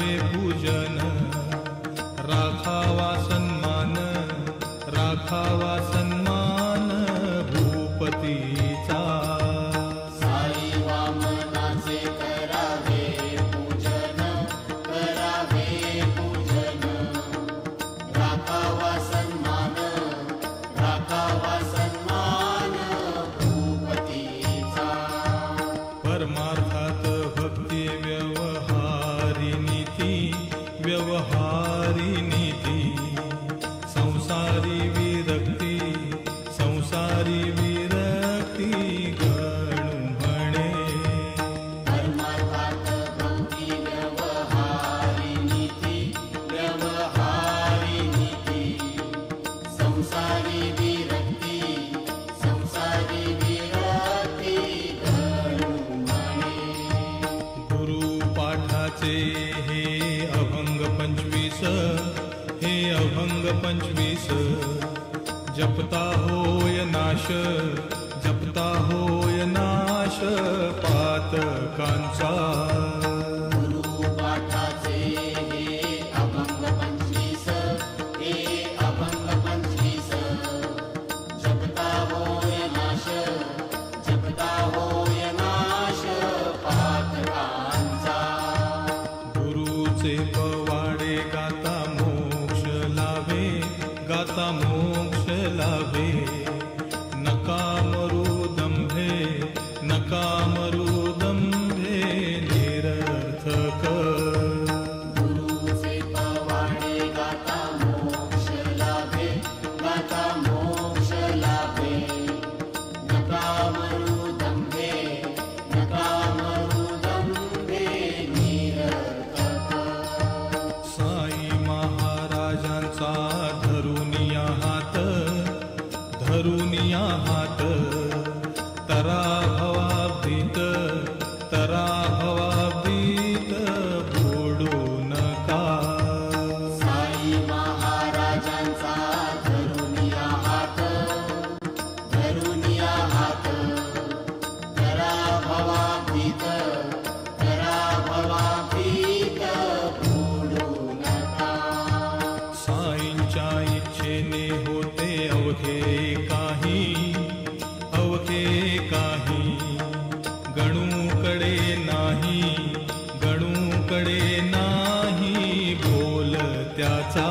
करावे पूजन, राखावा सन्मान, राखावा सन्मान भूपतीचा। साई वामनाचे करावे पूजन, करावे पूजन, राखावा सन्मान, राखावा सन्मान भूपतीचा। परमार्थात भक्ती व्यवहारी नीती, व्यवहारी नीती, संसारी विरक्ती, संसारी विरक्ती गणू म्हणे। परमार्थात भक्ती व्यवहारी नीती, व्यवहारी नीती, संसारी विरक्ती, संसारी विरक्ती गणू म्हणे। गुरुपाठाचे हे अभंग 25, हे अभंग 25, जपता होय नाश, जपता होय नाश पातकांचा। गुरुपाठाचे हे अभंग 25, हे अभंग 25, जपता होय नाश, जपता होय नाश पातकांचा। गुरुचे पवाडे गाता मोक्ष लाभे, गाता मोक्ष लाभे, नका मरू दंभे, नका मरू दंभे निरर्थक। गुरुचे पवाडे गाता मोक्ष लाभे, गाता मोक्ष लाभे, नका मरू दंभे, नका मरू दंभे निरर्थक। साई महाराजांचा धरुनिया हात, धरुनिया हात, तरा भवाब्दीत, तरा भवाब्दीत बुडू नका। साई महाराजांचा धरुनिया हात, धरुनिया हात, तरा भवाब्दीत, तरा भवाब्दीत बुडू नका। साईंच्या इच्छेने होते अवघे काही, अवघे काही, गणूकडे नाही, गणूकडे नाही बोल त्याचा।